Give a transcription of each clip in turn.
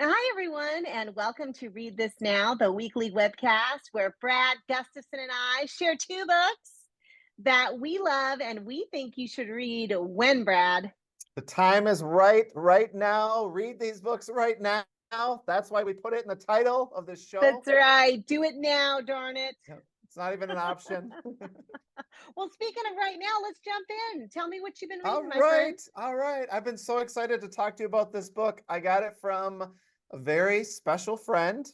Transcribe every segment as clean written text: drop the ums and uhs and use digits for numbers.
Hi, everyone, and welcome to Read This Now, the weekly webcast where Brad, Gustafson, and I share two books that we love and we think you should read when, Brad. The time is right now. Read these books right now. That's why we put it in the title of the show. That's right. Do it now, darn it. Yeah, it's not even an option. Well, speaking of right now, let's jump in. Tell me what you've been All reading, my friend. right. All right. I've been so excited to talk to you about this book. I got it from a very special friend.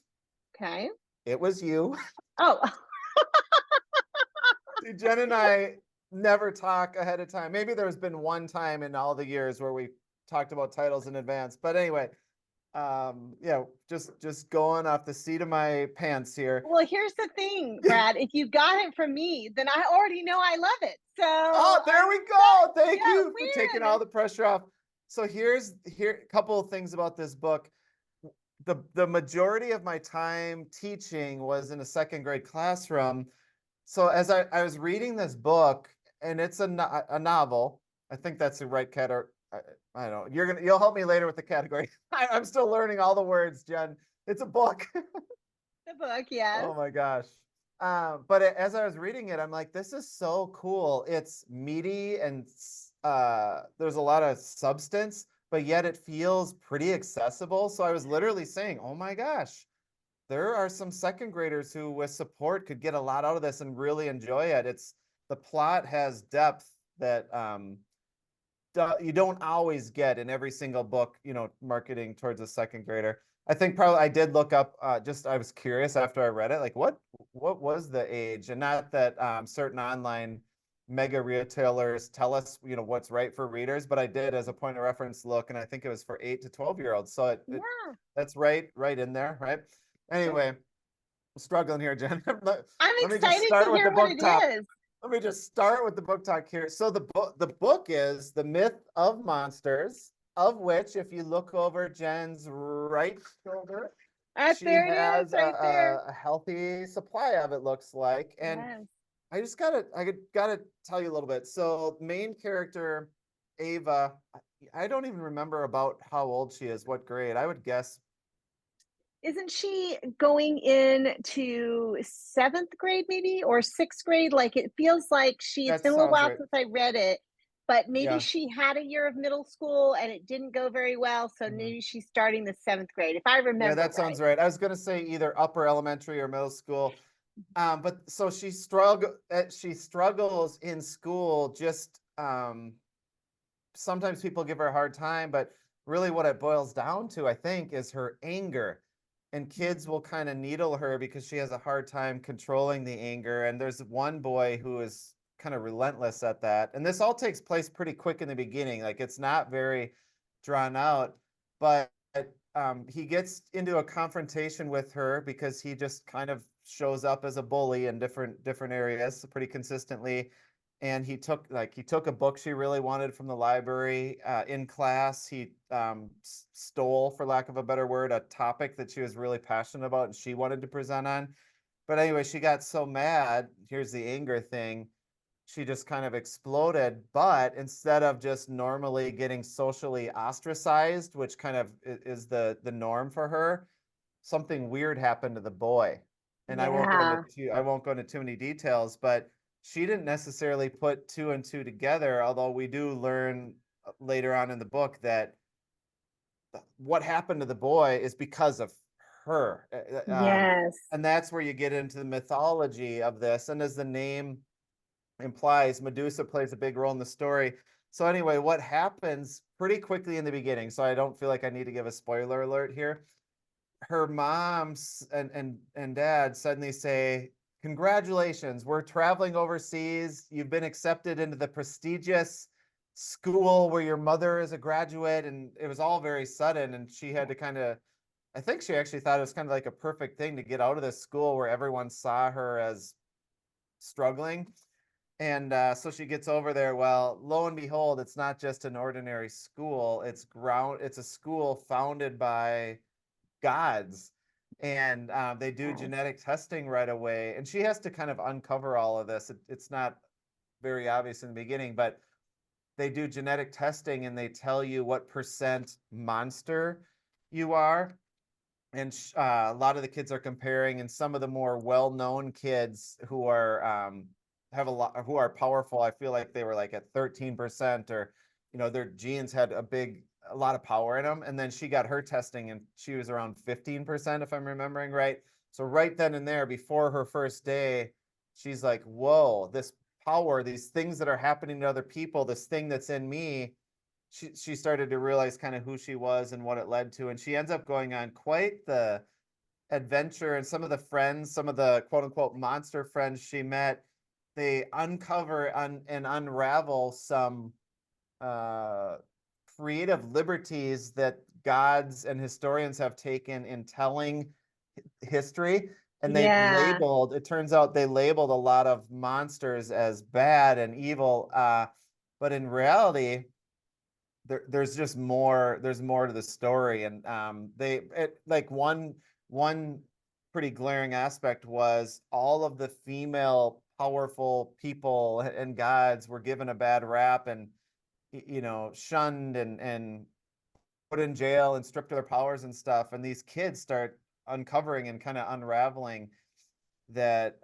Okay. It was you. Oh, See, Jen and I never talk ahead of time. Maybe there's been one time in all the years where we talked about titles in advance. But anyway, yeah, just going off the seat of my pants here. well, here's the thing, Brad. If you got it from me, then I already know I love it. So Oh, there I'm we excited. go. Thank Yeah, you for taking all win. the pressure off. So here a couple of things about this book. The majority of my time teaching was in a second grade classroom. So as I was reading this book, and it's a novel. I think that's the right category. I don't know. You'll help me later with the category. I'm still learning all the words, Jen. It's a book. The book, yes. Oh my gosh. But as I was reading it, I'm like, this is so cool. It's meaty and there's a lot of substance, but yet it feels pretty accessible. So I was literally saying, oh my gosh, there are some second graders who, with support, could get a lot out of this and really enjoy it. The plot has depth that you don't always get in every single book, marketing towards a second grader. I think probably I did look up, just I was curious after I read it, like what was the age? And not that certain online mega retailers tell us, what's right for readers, but I did as a point of reference look, and I think it was for 8 to 12-year-olds. So Yeah. that's right in there, right? Anyway, I'm struggling here, Jen. I'm Let me just excited to start with the hear what book it top. is. Let me just start with the book talk here. So the book is The Myth of Monsters, of which, if you look over Jen's right shoulder, she There it is, has right there. a healthy supply of it, looks like. And Yes. I gotta tell you a little bit. So main character, Ava, I don't even remember about how old she is, what grade. I would guess Isn't she going into seventh grade, maybe, or sixth grade? Like it feels like it's that been a little sounds while right. since I read it, but maybe Yeah. she had a year of middle school and it didn't go very well. So Mhm. maybe she's starting the seventh grade, if I Yeah, remember that right. sounds right. I was gonna say either upper elementary or middle school. But so she struggles in school. Just sometimes people give her a hard time, but really what it boils down to, I think, is her anger. And kids will kind of needle her because she has a hard time controlling the anger. And there's one boy who is kind of relentless at that. And this all takes place pretty quick in the beginning. Like it's not very drawn out, but he gets into a confrontation with her because he just kind of shows up as a bully in different areas pretty consistently. And he took a book she really wanted from the library in class. He stole, for lack of a better word, a topic that she was really passionate about and she wanted to present on. But anyway, she got so mad. Here's the anger thing. She just kind of exploded. But instead of just normally getting socially ostracized, which kind of is the norm for her, something weird happened to the boy. And Yeah. I won't go into too many details, but she didn't necessarily put two and two together, although we do learn later on in the book that what happened to the boy is because of her. Yes. And that's where you get into the mythology of this. And as the name implies, Medusa plays a big role in the story. So anyway, what happens pretty quickly in the beginning, so I don't feel like I need to give a spoiler alert here. Her moms and dad suddenly say, congratulations, we're traveling overseas. You've been accepted into the prestigious school where your mother is a graduate. And it was all very sudden. And she had to kind of, I think she actually thought it was kind of like a perfect thing to get out of this school where everyone saw her as struggling. And so she gets over there. Well, lo and behold, it's not just an ordinary school. It's a school founded by gods. And they do Yes. genetic testing right away. And she has to kind of uncover all of this. It's not very obvious in the beginning, but they do genetic testing and they tell you what percent monster you are. and a lot of the kids are comparing, and some of the more well-known kids who are have a lot, who are powerful, I feel like they were like at 13%, or their genes had a lot of power in them. And then she got her testing and she was around 15%, if I'm remembering right. So right then and there, before her first day, she's like, whoa, this power, these things that are happening to other people, this thing that's in me. She started to realize kind of who she was and what it led to, and she ends up going on quite the adventure. And some of the friends, some of the quote unquote monster friends she met, they uncover and unravel some uh, creative liberties that gods and historians have taken in telling history. And Yeah. it turns out they labeled a lot of monsters as bad and evil. But in reality, there's just more, there's more to the story. And like one pretty glaring aspect was all of the female powerful people and gods were given a bad rap, and shunned and put in jail and stripped of their powers and stuff. And these kids start uncovering and kind of unraveling that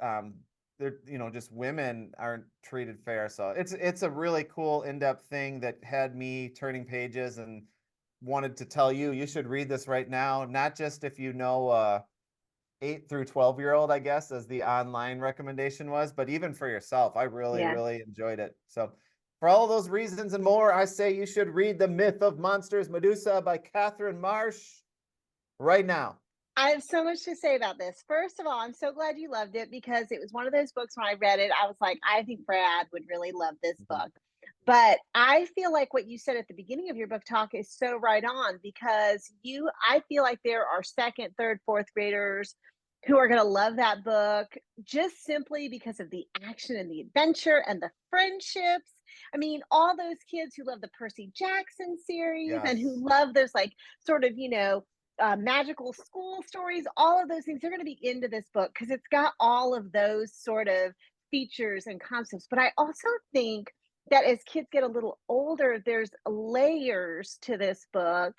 they're, just women aren't treated fair. So it's a really cool in-depth thing that had me turning pages and wanted to tell you should read this right now, not just if 8 through 12-year-old, I guess, as the online recommendation was, but even for yourself. I really, Yeah. really enjoyed it. So for all those reasons and more, I say you should read The Myth of Monsters, Medusa by Katherine Marsh right now. I have so much to say about this. First of all, I'm so glad you loved it because it was one of those books when I read it, I was like, I think Brad would really love this Mhm. book. But I feel like what you said at the beginning of your book talk is so right on because I feel like there are second, third, fourth graders who are going to love that book just simply because of the action and the adventure and the friendships. I mean, all those kids who love the Percy Jackson series and who Yes. love those, like, sort of, magical school stories, all of those things, they're going to be into this book because it's got all of those sort of features and concepts. But I also think that as kids get a little older, there's layers to this book,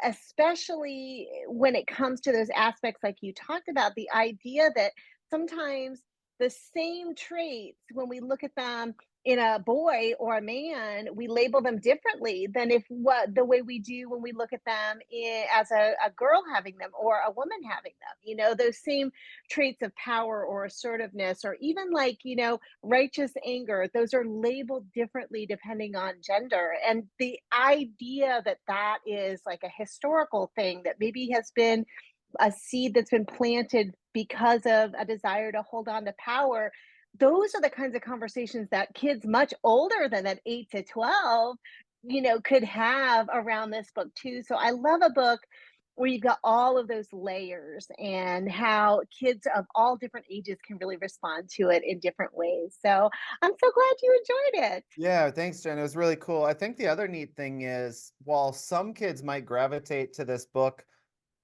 especially when it comes to those aspects like you talked about, the idea that sometimes the same traits, when we look at them in a boy or a man, we label them differently than if what the way we do when we look at them as a girl having them or a woman having them. Those same traits of power or assertiveness, or even like, righteous anger, those are labeled differently depending on gender. And the idea that that is like a historical thing that maybe has been a seed that's been planted because of a desire to hold on to power, those are the kinds of conversations that kids much older than that 8 to 12 could have around this book too. So I love a book where you've got all of those layers and how kids of all different ages can really respond to it in different ways. So I'm so glad you enjoyed it. Yeah, thanks, Jen. It was really cool. I think the other neat thing is, while some kids might gravitate to this book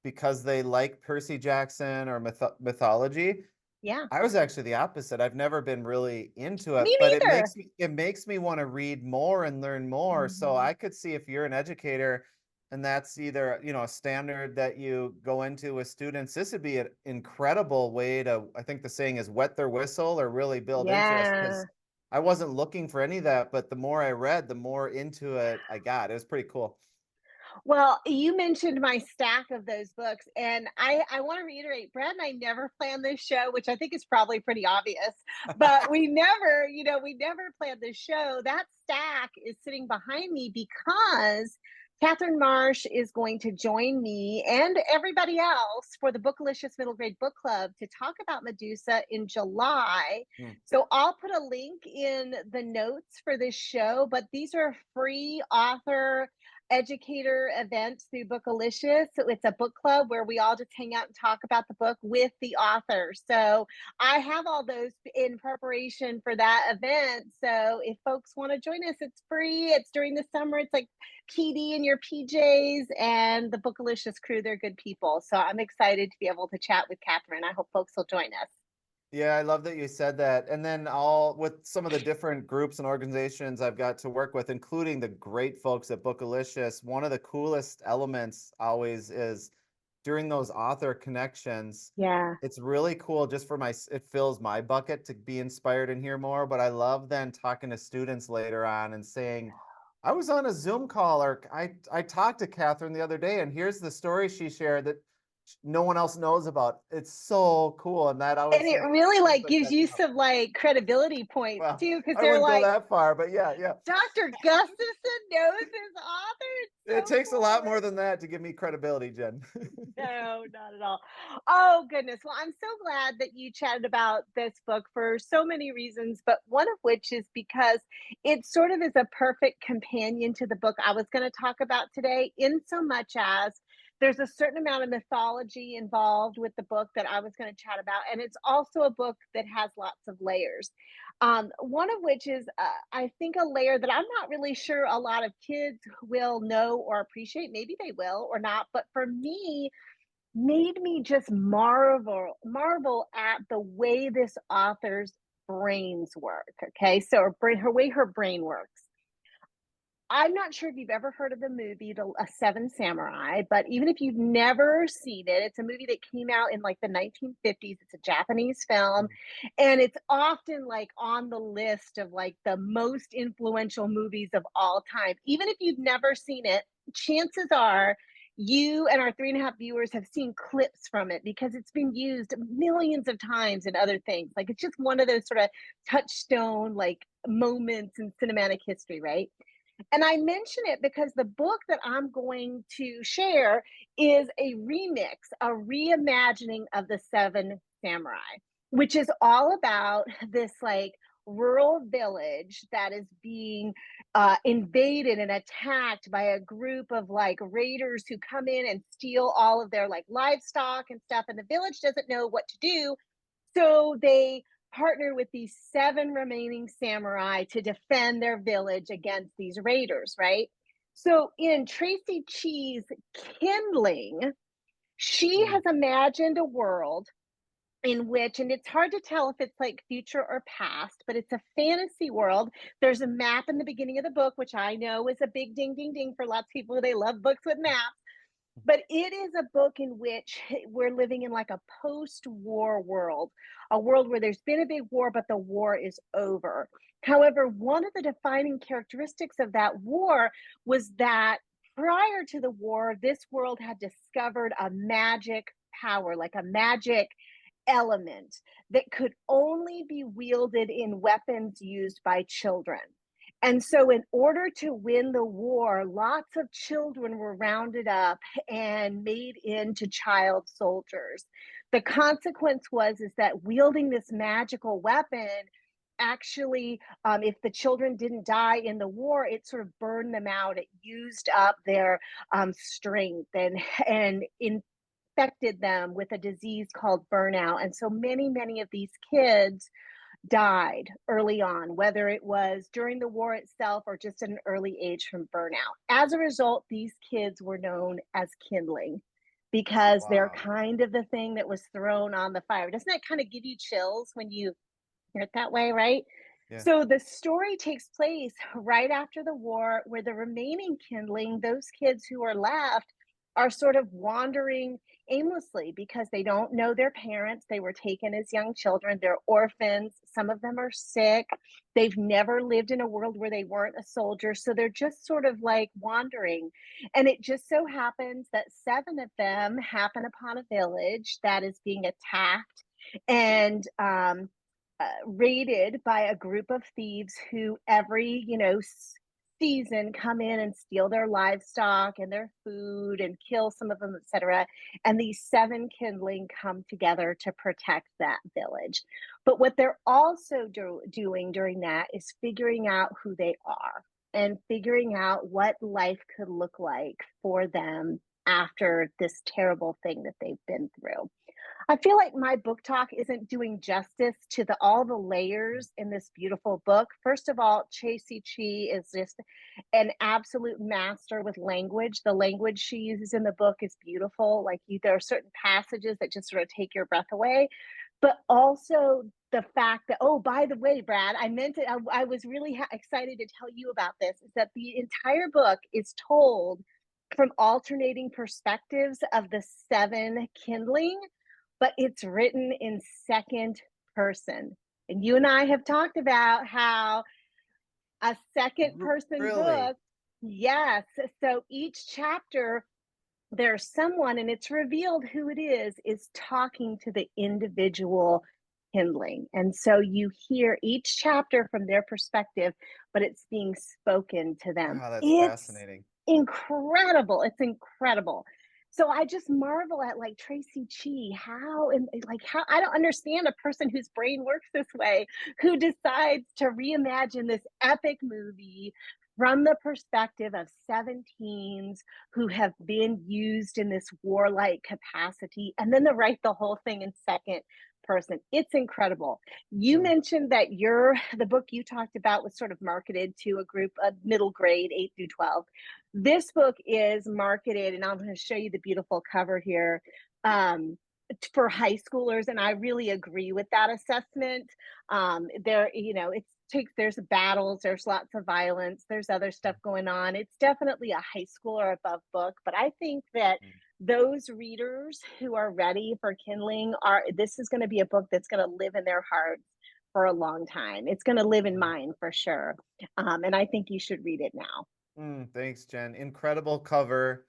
because they like Percy Jackson or mythology, Yeah. I was actually the opposite. I've never been really into it, Me but neither. it makes me want to read more and learn more. So Mhm. I could see, if you're an educator and that's either, a standard that you go into with students, this would be an incredible way to, I think the saying is, wet their whistle or really build interest, Yeah. because I wasn't looking for any of that, but the more I read, the more into it I got. It was pretty cool. Well, you mentioned my stack of those books, and I want to reiterate, Brad and I never planned this show, which I think is probably pretty obvious, but we never planned this show. That stack is sitting behind me because Katherine Marsh is going to join me and everybody else for the Bookalicious Middle Grade Book Club to talk about Medusa in July. Hmm. So I'll put a link in the notes for this show, but these are free author educator events through Bookalicious. So it's a book club where we all just hang out and talk about the book with the author. So I have all those in preparation for that event. So if folks want to join us, it's free. It's during the summer. It's like PD in your PJs, and the Bookalicious crew, they're good people. So I'm excited to be able to chat with Katherine. I hope folks will join us. Yeah, I love that you said that. And then, all with some of the different groups and organizations I've got to work with, including the great folks at Bookalicious, one of the coolest elements always is during those author connections, Yeah. it's really cool just for it fills my bucket to be inspired and hear more. But I love then talking to students later on and saying, I was on a Zoom call, or I talked to Katherine the other day, and here's the story she shared that no one else knows about. It's so cool. And that And always it like really brings like the gives you attention up. some like credibility points Well, too, because I they're wouldn't go like, that far, but yeah, yeah. Dr. Gustafson knows his author. It's It so takes a cool, lot more right? than that to give me credibility, Jen. No, not at all. Oh, goodness. Well, I'm so glad that you chatted about this book for so many reasons, but one of which is because it sort of is a perfect companion to the book I was going to talk about today, in so much as there's a certain amount of mythology involved with the book that I was going to chat about. And it's also a book that has lots of layers. One of which is, I think, a layer that I'm not really sure a lot of kids will know or appreciate. Maybe they will or not. But for me, made me just marvel at the way this author's brains work. Okay, so her way her brain works. I'm not sure if you've ever heard of the movie the Seven Samurai, but even if you've never seen it, it's a movie that came out in like the 1950s. It's a Japanese film, and it's often like on the list of like the most influential movies of all time. Even if you've never seen it, chances are you and our 3.5 viewers have seen clips from it because it's been used millions of times in other things. Like it's just one of those sort of touchstone like moments in cinematic history, right? And I mention it because the book that I'm going to share is a remix, a reimagining of the Seven Samurai, which is all about this like rural village that is being invaded and attacked by a group of like raiders who come in and steal all of their like livestock and stuff. And the village doesn't know what to do. So they partner with these seven remaining samurai to defend their village against these raiders, right? So in Traci Chee's Kindling, she Mm. has imagined a world in which, and it's hard to tell if it's like future or past, but it's a fantasy world. There's a map in the beginning of the book, which I know is a big ding, ding, ding for lots of people. They love books with maps. But it is a book in which we're living in like a post-war world, a world where there's been a big war, but the war is over. However, one of the defining characteristics of that war was that prior to the war, this world had discovered a magic power, like a magic element that could only be wielded in weapons used by children. And so, in order to win the war, lots of children were rounded up and made into child soldiers. The consequence was is that wielding this magical weapon actually, if the children didn't die in the war, it sort of burned them out. It used up their strength and infected them with a disease called burnout. And so many of these kids died early on, whether it was during the war itself or just at an early age from burnout. As a result, these kids were known as kindling because they're Wow. kind of the thing that was thrown on the fire. Doesn't that kind of give you chills when you hear it that way, right? Yeah. So the story takes place right after the war, where the remaining kindling, those kids who are left, are sort of wandering aimlessly because they don't know their parents. They were taken as young children. They're orphans. Some of them are sick. They've never lived in a world where they weren't a soldier. So they're just sort of like wandering. And it just so happens that seven of them happen upon a village that is being attacked and raided by a group of thieves who every season come in and steal their livestock and their food and kill some of them, etc. And these seven kindling come together to protect that village. But what they're also doing during that is figuring out who they are and figuring out what life could look like for them after this terrible thing that they've been through. I feel like my book talk isn't doing justice to all the layers in this beautiful book. First of all, Traci Chee is just an absolute master with language. The language she uses in the book is beautiful. Like there are certain passages that just sort of take your breath away. But also the fact that, oh, by the way, Brad, I meant it. I was really excited to tell you about this. Is that the entire book is told from alternating perspectives of the 7 Kindling, but it's written in second person. And you and I have talked about how a second person Really? book, yes. So each chapter, there's someone, and it's revealed who it is talking to the individual Kindling. And so you hear each chapter from their perspective, but it's being spoken to them. Wow, that's It's fascinating. incredible. It's incredible. So I just marvel at like Traci Chee, how and like how I don't understand a person whose brain works this way, who decides to reimagine this epic movie from the perspective of 17s who have been used in this warlike capacity, and then to write the whole thing in second person. It's incredible. You Mm, mentioned that the book you talked about was sort of marketed to a group of middle grade 8 through 12. This book is marketed, and I'm going to show you the beautiful cover here, um, for high schoolers, and I really agree with that assessment. There, there's battles, there's lots of violence, there's other stuff going on. It's definitely a high school or above book, but I think that mm, those readers who are ready for Kindling are this is going to be a book that's going to live in their hearts for a long time. It's going to live in mm. mine for sure. And I think you should read it now. Thanks, Jen. Incredible cover.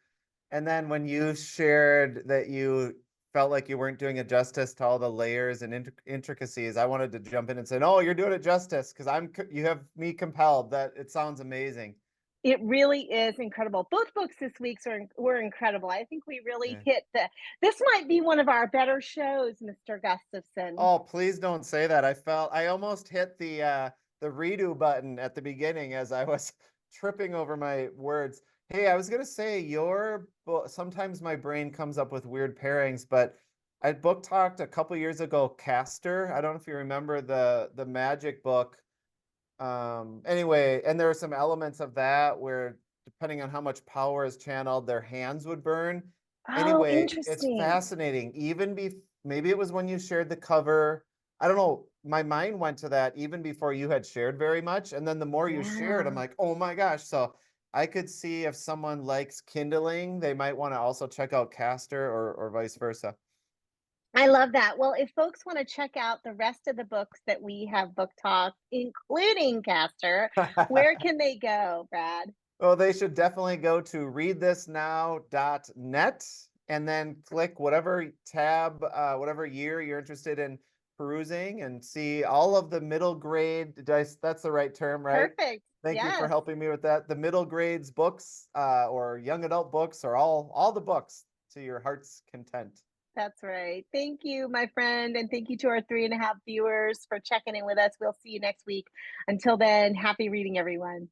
And then when you shared that you felt like you weren't doing it justice to all the layers and intricacies, I wanted to jump in and say, "No, you're doing it justice because you have me compelled. That it sounds amazing." It really is incredible. Both books this week were incredible. I think we really Yeah. hit this might be one of our better shows, Mr. Gustafson. Oh, please don't say that. I almost hit the redo button at the beginning as I was tripping over my words. Hey, I was gonna say your book. Sometimes my brain comes up with weird pairings, but I book talked a couple years ago. Caster. I don't know if you remember the magic book. Anyway, and there are some elements of that where depending on how much power is channeled, their hands would burn. Oh, Anyway, it's interesting. fascinating. Maybe it was when you shared the cover. I don't know. My mind went to that even before you had shared very much. And then the more you shared, I'm Yeah. like, oh my gosh. So I could see if someone likes Kindling, they might want to also check out Caster or vice versa. I love that. Well, if folks want to check out the rest of the books that we have book talked, including Caster, where can they go, Brad? Well, they should definitely go to readthisnow.net and then click whatever tab, whatever year you're interested in perusing and see all of the middle grade. That's the right term, right? Perfect. Thank you for Yes, helping me with that. The middle grades books, or young adult books, or all the books to your heart's content. that's right. Thank you, my friend. And thank you to our 3.5 viewers for checking in with us. We'll see you next week. Until then, happy reading, everyone.